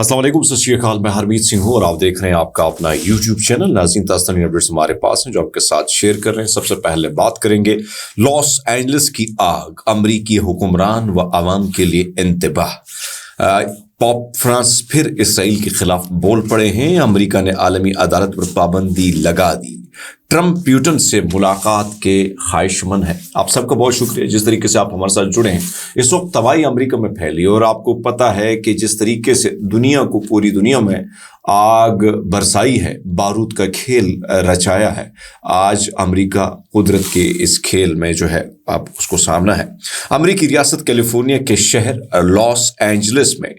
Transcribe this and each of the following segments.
السلام علیکم، ست شری اکال، میں ہرمیت سنگھ ہوں اور آپ دیکھ رہے ہیں آپ کا اپنا یوٹیوب چینل ناظرین۔ تازہ اپڈیٹس ہمارے پاس ہیں جو آپ کے ساتھ شیئر کر رہے ہیں۔ سب سے پہلے بات کریں گے لاس اینجلس کی آگ، امریکی حکمران و عوام کے لیے انتباہ۔ پوپ فرانسس پھر اسرائیل کے خلاف بول پڑے ہیں، امریکہ نے عالمی عدالت پر پابندی لگا دی۔ ٹرمپ پیوٹن سے ملاقات کے خواہش مند ہے۔ آپ سب کا بہت شکریہ جس طریقے سے آپ ہمارے ساتھ جڑے ہیں۔ اس وقت تباہی امریکہ میں پھیلی اور آپ کو پتہ ہے کہ جس طریقے سے دنیا کو، پوری دنیا میں آگ برسائی ہے، بارود کا کھیل رچایا ہے، آج امریکہ قدرت کے اس کھیل میں جو ہے آپ اس کو سامنا ہے۔ امریکی ریاست کیلیفورنیا کے شہر لاس اینجلس میں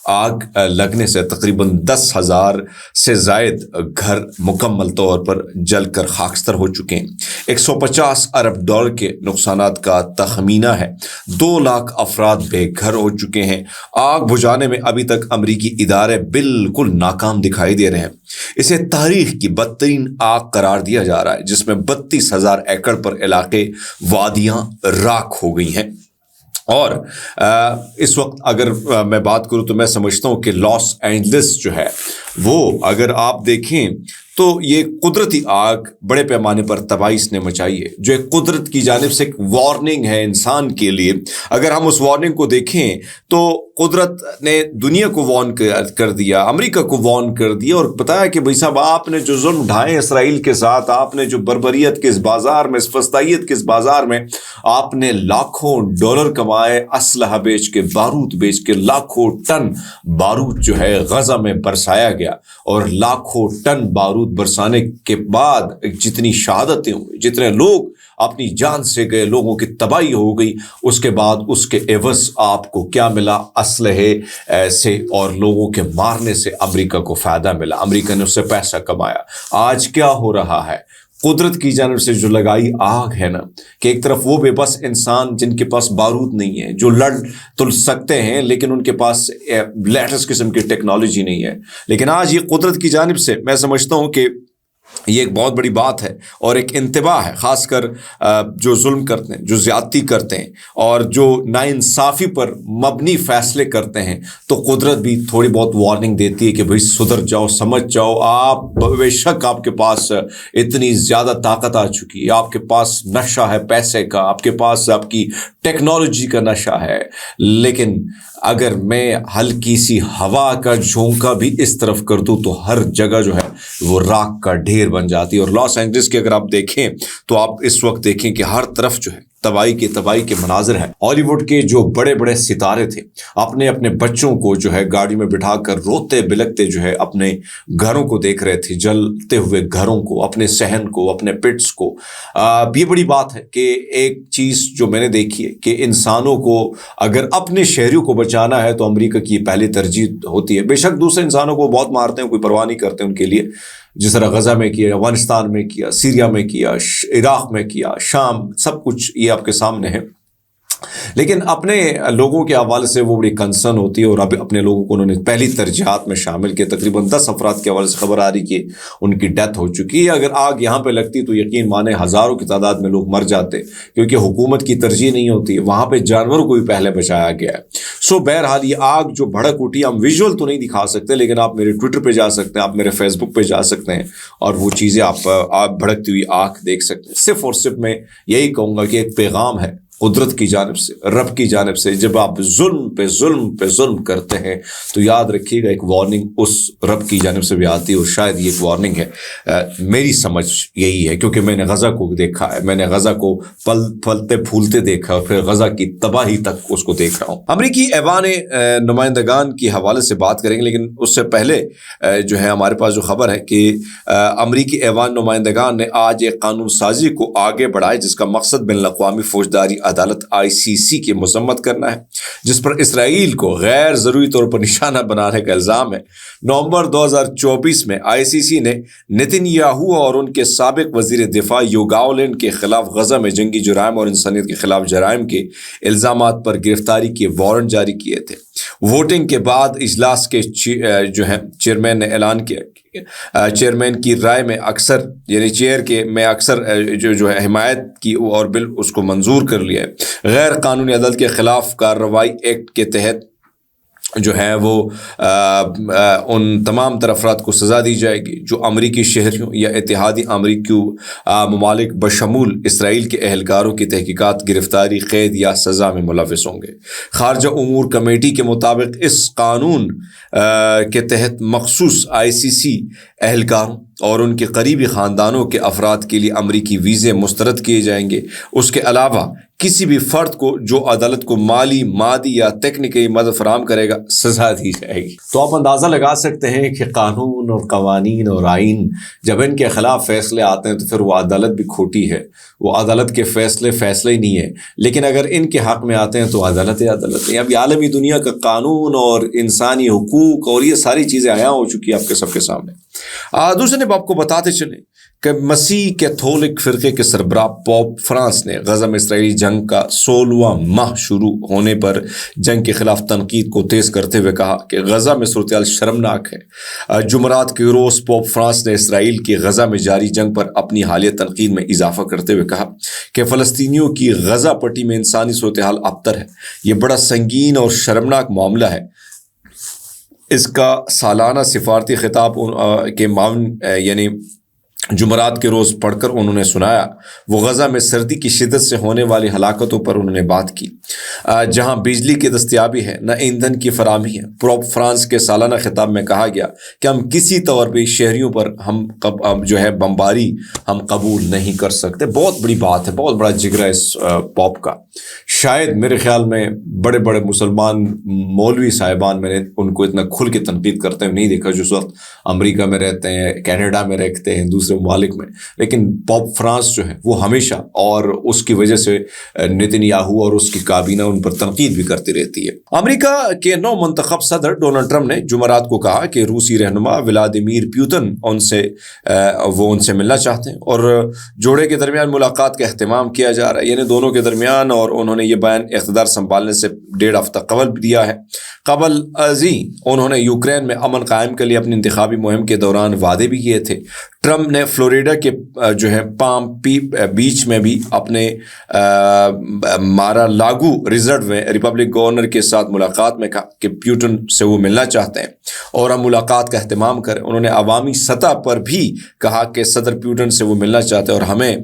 آگ لگنے سے تقریباً 10,000 سے زائد گھر مکمل طور پر جل کر خاکستر ہو چکے ہیں۔ 150 ارب ڈالر کے نقصانات کا تخمینہ ہے۔ 2 لاکھ افراد بے گھر ہو چکے ہیں۔ آگ بجھانے میں ابھی تک امریکی ادارے بالکل ناکام دکھائی دے رہے ہیں۔ اسے تاریخ کی بدترین آگ قرار دیا جا رہا ہے، جس میں 32,000 ایکڑ پر علاقے وادیاں راکھ ہو گئی ہیں۔ اور اس وقت اگر میں بات کروں تو میں سمجھتا ہوں کہ لاس اینجلس جو ہے وہ، اگر آپ دیکھیں تو یہ قدرتی آگ بڑے پیمانے پر تباہی اس نے مچائی ہے، جو ایک قدرت کی جانب سے ایک وارننگ ہے انسان کے لیے۔ اگر ہم اس وارننگ کو دیکھیں تو قدرت نے دنیا کو وارن کر دیا، امریکہ کو وارن کر دیا اور بتایا کہ بھائی صاحب، آپ نے جو ظلم ڈھائے اسرائیل کے ساتھ، آپ نے جو بربریت کے اس بازار میں، اس فسطائیت کے اس بازار میں آپ نے لاکھوں ڈالر کمائے، اسلحہ بیچ کے، بارود بیچ کے، لاکھوں ٹن بارود جو ہے غزہ میں برسایا گیا، اور لاکھوں ٹن بارود برسانے کے بعد جتنی شہادتیں ہوئی، جتنے لوگ اپنی جان سے گئے، لوگوں کی تباہی ہو گئی، اس کے بعد اس کے عوض آپ کو کیا ملا؟ اسلحے سے اور لوگوں کے مارنے سے امریکہ کو فائدہ ملا، امریکہ نے اس سے پیسہ کمایا۔ آج کیا ہو رہا ہے؟ قدرت کی جانب سے جو لگائی آگ ہے نا، کہ ایک طرف وہ بے بس انسان جن کے پاس بارود نہیں ہے، جو لڑ تو سکتے ہیں لیکن ان کے پاس لیٹسٹ قسم کی ٹیکنالوجی نہیں ہے، لیکن آج یہ قدرت کی جانب سے میں سمجھتا ہوں کہ یہ ایک بہت بڑی بات ہے اور ایک انتباہ ہے، خاص کر جو ظلم کرتے ہیں، جو زیادتی کرتے ہیں اور جو ناانصافی پر مبنی فیصلے کرتے ہیں، تو قدرت بھی تھوڑی بہت وارننگ دیتی ہے کہ بھئی سدھر جاؤ، سمجھ جاؤ۔ آپ بے شک آپ کے پاس اتنی زیادہ طاقت آ چکی ہے، آپ کے پاس نشہ ہے پیسے کا، آپ کے پاس آپ کی ٹیکنالوجی کا نشہ ہے، لیکن اگر میں ہلکی سی ہوا کا جھونکا بھی اس طرف کر دوں تو ہر جگہ جو ہے وہ راکھ کا ڈھیر بن جاتی ہے۔ اور لاس اینجلس کے اگر آپ دیکھیں تو آپ اس وقت دیکھیں کہ ہر طرف جو ہے تباہی کے مناظر ہیں۔ ہالی ووڈ کے جو بڑے بڑے ستارے تھے اپنے بچوں کو جو ہے گاڑی میں بٹھا کر روتے بلکتے جو ہے اپنے گھروں کو دیکھ رہے تھے، جلتے ہوئے گھروں کو، اپنے صحن کو، اپنے پٹس کو۔ یہ بڑی بات ہے کہ ایک چیز جو میں نے دیکھی ہے کہ انسانوں کو اگر اپنے شہریوں کو بچانا ہے تو امریکہ کی پہلی ترجیح ہوتی ہے۔ بے شک دوسرے انسانوں کو بہت مارتے ہیں، کوئی پرواہ نہیں کرتے ان کے لیے، جس طرح غزہ میں کیا، افغانستان میں کیا، سیریا میں کیا، عراق میں کیا، شام، سب کچھ یہ آپ کے سامنے ہے۔ لیکن اپنے لوگوں کے حوالے سے وہ بڑی کنسرن ہوتی ہے، اور اب اپنے لوگوں کو انہوں نے پہلی ترجیحات میں شامل کیا۔ تقریباً 10 افراد کے حوالے سے خبر آ رہی کہ ان کی ڈیتھ ہو چکی ہے۔ اگر آگ یہاں پہ لگتی تو یقین مانے ہزاروں کی تعداد میں لوگ مر جاتے، کیونکہ حکومت کی ترجیح نہیں ہوتی، وہاں پہ جانوروں کو بھی پہلے بچایا گیا ہے۔ بہرحال یہ آگ جو بھڑک اٹھی، ہم ویژول تو نہیں دکھا سکتے، لیکن آپ میرے ٹویٹر پہ جا سکتے ہیں، آپ میرے فیس بک پہ جا سکتے ہیں اور وہ چیزیں آپ بھڑکتی ہوئی آگ دیکھ سکتے ہیں۔ صرف اور صرف میں یہی کہوں گا کہ ایک پیغام ہے قدرت کی جانب سے، رب کی جانب سے، جب آپ ظلم پہ ظلم پہ ظلم کرتے ہیں تو یاد رکھیے گا ایک وارننگ اس رب کی جانب سے بھی آتی ہے، اور شاید یہ ایک وارننگ ہے۔ میری سمجھ یہی ہے، کیونکہ میں نے غزہ کو دیکھا ہے، میں نے غزہ کو پھلتے پھولتے دیکھا، اور پھر غزہ کی تباہی تک اس کو دیکھ رہا ہوں۔ امریکی ایوان نمائندگان کی حوالے سے بات کریں گے، لیکن اس سے پہلے جو ہے ہمارے پاس جو خبر ہے کہ امریکی ایوان نمائندگان نے آج ایک قانون سازی کو آگے بڑھایا، جس کا مقصد بین الاقوامی فوجداری عدالت ICC کی مذمت کرنا ہے، جس پر اسرائیل کو غیر ضروری طور پر نشانہ بنانے کا الزام ہے۔ نومبر 2024 میں ICC نے نتن یاہو اور ان کے سابق وزیر دفاع یوگاولین کے خلاف غزہ میں جنگی جرائم اور انسانیت کے خلاف جرائم کے الزامات پر گرفتاری کے وارنٹ جاری کیے تھے۔ ووٹنگ کے بعد اجلاس کے جو ہے چیئرمین نے اعلان کیا کہ چیئرمین کی رائے میں اکثر، یعنی چیئر کے میں اکثر جو ہے حمایت کی اور بل اس کو منظور کر لیا ہے۔ غیر قانونی عدالت کے خلاف کارروائی ایکٹ کے تحت جو ہے وہ ان تمام تر افراد کو سزا دی جائے گی جو امریکی شہریوں یا اتحادی امریکی ممالک بشمول اسرائیل کے اہلکاروں کی تحقیقات، گرفتاری، قید یا سزا میں ملوث ہوں گے۔ خارجہ امور کمیٹی کے مطابق اس قانون کے تحت مخصوص ICC اہلکاروں اور ان کے قریبی خاندانوں کے افراد کے لیے امریکی ویزے مسترد کیے جائیں گے۔ اس کے علاوہ کسی بھی فرد کو جو عدالت کو مالی، مادی یا تکنیکی مدد فراہم کرے گا سزا دی جائے گی۔ تو آپ اندازہ لگا سکتے ہیں کہ قانون اور قوانین اور آئین جب ان کے خلاف فیصلے آتے ہیں تو پھر وہ عدالت بھی کھوٹی ہے، وہ عدالت کے فیصلے ہی نہیں ہے، لیکن اگر ان کے حق میں آتے ہیں تو عدالت ہے۔ اب عالمی دنیا کا قانون اور انسانی حقوق اور یہ ساری چیزیں عیاں ہو چکی ہیں آپ کے سب کے سامنے۔ دوسرے نے آپ کو بتاتے چلیں کہ مسیح کیتھولک فرقے کے سربراہ پوپ فرانس نے غزہ میں اسرائیلی جنگ کا 16واں ماہ شروع ہونے پر جنگ کے خلاف تنقید کو تیز کرتے ہوئے کہا کہ غزہ میں صورتحال شرمناک ہے۔ جمعرات کے روز پوپ فرانس نے اسرائیل کی غزہ میں جاری جنگ پر اپنی حالیہ تنقید میں اضافہ کرتے ہوئے کہا کہ فلسطینیوں کی غزہ پٹی میں انسانی صورتحال ابتر ہے، یہ بڑا سنگین اور شرمناک معاملہ ہے۔ اس کا سالانہ سفارتی خطاب کے معاون یعنی جمعرات کے روز پڑھ کر انہوں نے سنایا۔ وہ غزہ میں سردی کی شدت سے ہونے والی ہلاکتوں پر انہوں نے بات کی، جہاں بجلی کی دستیابی ہے نہ ایندھن کی فراہمی ہے۔ پوپ فرانس کے سالانہ خطاب میں کہا گیا کہ ہم کسی طور پہ شہریوں پر جو ہے بمباری ہم قبول نہیں کر سکتے۔ بہت بڑی بات ہے، بہت بڑا جگر ہے اس پوپ کا۔ شاید میرے خیال میں بڑے بڑے مسلمان مولوی صاحبان میں نے ان کو اتنا کھل کے تنقید کرتے ہوئے نہیں دیکھا جو اس وقت امریکہ میں رہتے ہیں، کینیڈا میں رہتے ہیں، دوسرے ممالک میں، لیکن پوپ فرانس جو ہے وہ ہمیشہ، اور اس کی وجہ سے نتن یاہو اور اس کی کابینہ ان پر تنقید بھی کرتی رہتی ہے۔ امریکہ کے نو منتخب صدر ڈونلڈ ٹرمپ نے جمعرات کو کہا کہ روسی رہنما ولادیمیر پیوتن ان سے ملنا چاہتے ہیں اور جوڑے کے درمیان ملاقات کا اہتمام کیا جا رہا ہے، یعنی دونوں کے درمیان، اور انہوں نے یہ بیان اقتدار سنبھالنے سے 1.5 ہفتہ قبل دیا ہے۔ قبل ازیں انہوں نے یوکرین میں امن قائم کے لیے اپنی انتخابی مہم کے دوران وعدے بھی کیے تھے۔ ٹرمپ نے فلوریڈا کے جو ہے پام بیچ میں بھی اپنے مارا لاگو ریزرو میں ریپبلک گورنر کے ساتھ ملاقات میں کہا کہ پیوٹن سے وہ ملنا چاہتے ہیں اور ہم ملاقات کا اہتمام کریں۔ انہوں نے عوامی سطح پر بھی کہا کہ صدر پیوٹن سے وہ ملنا چاہتے ہیں اور ہمیں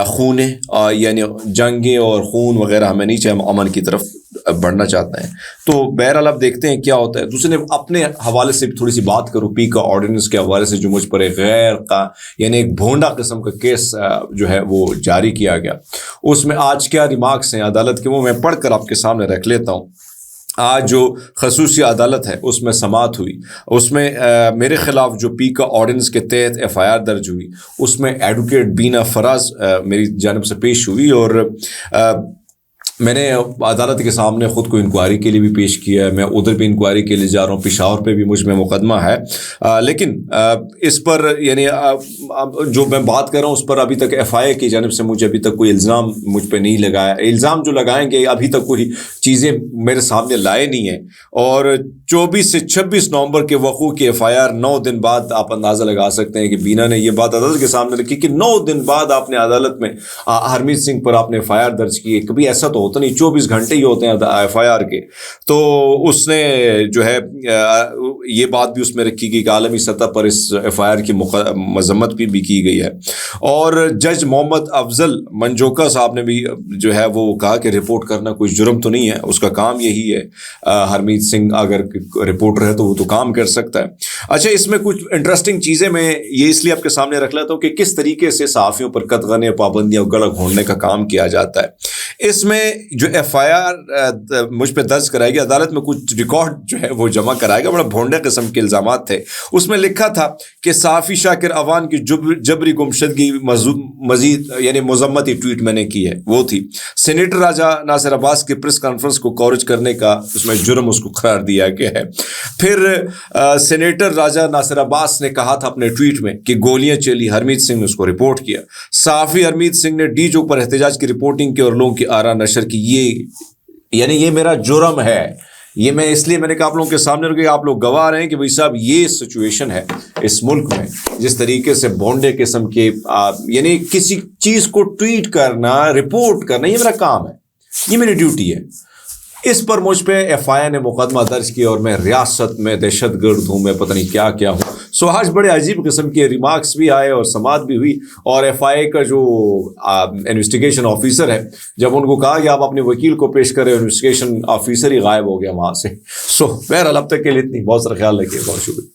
خونے یعنی جنگیں اور خون وغیرہ ہمیں نہیں چاہیے، ہم امن کی طرف بڑھنا چاہتے ہیں۔ تو بہرحال اب دیکھتے ہیں کیا ہوتا ہے۔ دوسرے نے اپنے حوالے سے تھوڑی سی بات کروں پی کا آرڈیننس کے حوالے سے، جو مجھ پر ایک یعنی ایک بھونڈا قسم کا کیس جو ہے وہ جاری کیا گیا۔ اس میں آج کیا ریمارکس ہیں عدالت کے، وہ میں پڑھ کر آپ کے سامنے رکھ لیتا ہوں۔ آج جو خصوصی عدالت ہے اس میں سماعت ہوئی، اس میں میرے خلاف جو پی کا آرڈیننس کے تحت FIR درج ہوئی، اس میں ایڈوکیٹ بینا فراز میری جانب سے پیش ہوئی، اور میں نے عدالت کے سامنے خود کو انکوائری کے لیے بھی پیش کیا ہے۔ میں ادھر بھی انکوائری کے لیے جا رہا ہوں، پشاور پہ بھی مجھ میں مقدمہ ہے، لیکن اس پر یعنی جو میں بات کر رہا ہوں اس پر ابھی تک FIA کی جانب سے مجھے ابھی تک کوئی الزام مجھ پہ نہیں لگایا۔ الزام جو لگائیں گے ابھی تک کوئی چیزیں میرے سامنے لائے نہیں ہیں، اور 24 سے 26 نومبر کے وقوع کی FIR 9 دن بعد آپ اندازہ لگا سکتے ہیں کہ بینا نے یہ بات عدالت کے سامنے رکھی کہ 9 دن بعد آپ نے عدالت میں ہرمیت سنگھ پر آپ نے FIR درج کی ہے۔ کبھی ایسا تو ہوتا نہیں، 24 گھنٹے ہی ہوتے ہیں FIR کے۔ تو اس نے جو ہے یہ بات بھی اس میں رکھی گئی کہ عالمی سطح پر اس FIR کی مذمت بھی کی گئی ہے، اور جج محمد افضل منجوکا صاحب نے بھی جو ہے وہ کہا کہ رپورٹ کرنا کوئی جرم تو نہیں ہے، اس کا کام یہی ہے۔ ہرمیت سنگھ اگر رپورٹر ہے تو وہ تو کام کر سکتا ہے۔ اچھا، اس میں کچھ انٹرسٹنگ چیزیں میں یہ اس لیے آپ کے سامنے رکھ لیتا ہوں کہ کس طریقے سے صحافیوں پر قطغن پابندیاں اور گلا گھونڈنے کا کام کیا جاتا ہے۔ اس میں جو FIR مجھ پہ درج کرائی گئی، عدالت میں کچھ ریکارڈ جو ہے وہ جمع کرائے گا، بڑا بھونڈے قسم کے الزامات تھے۔ اس میں لکھا تھا کہ صحافی شاکر اوان کی جبری گمشدگی مزید یعنی مذمتی ٹویٹ میں نے کی ہے، وہ تھی سینیٹر راجہ ناصر عباس کی پریس کانفرنس کو کوریج کرنے کا اس میں جرم اس کو قرار دیا گیا ہے۔ پھر سینیٹر راجہ ناصر عباس نے کہا تھا اپنے ٹویٹ میں کہ گولیاں چلی، ہرمیت سنگھ نے اس کو رپورٹ کیا۔ صحافی ہرمیت سنگھ نے ڈی جو پر احتجاج کی رپورٹنگ کی اور لوگوں کی آرا نشر کی، یہ میرا جرم ہے۔ یہ میں اس لیے میں نے کہا آپ لوگوں کے سامنے رکھے، آپ لوگ گواہ رہے ہیں کہ بھائی صاحب یہ سچویشن ہے اس ملک میں، جس طریقے سے بونڈے قسم کے یعنی کسی چیز کو ٹویٹ کرنا، رپورٹ کرنا، یہ میرا کام ہے، یہ میری ڈیوٹی ہے۔ اس پر مجھ پہ FIA نے مقدمہ درج کیا اور میں ریاست میں دہشت گرد ہوں، میں پتہ نہیں کیا کیا ہوں. سو آج بڑے عجیب قسم کے ریمارکس بھی آئے اور سماعت بھی ہوئی. اور FIA کا جو انویسٹیگیشن آفیسر ہے، جب ان کو کہا کہ آپ اپنے وکیل کو پیش کریں، انویسٹیگیشن آفیسر ہی غائب ہو گیا وہاں سے. سو بہرحال اب تک کے لیے اتنی. بہت سارا خیال رکھیے. بہت شکریہ.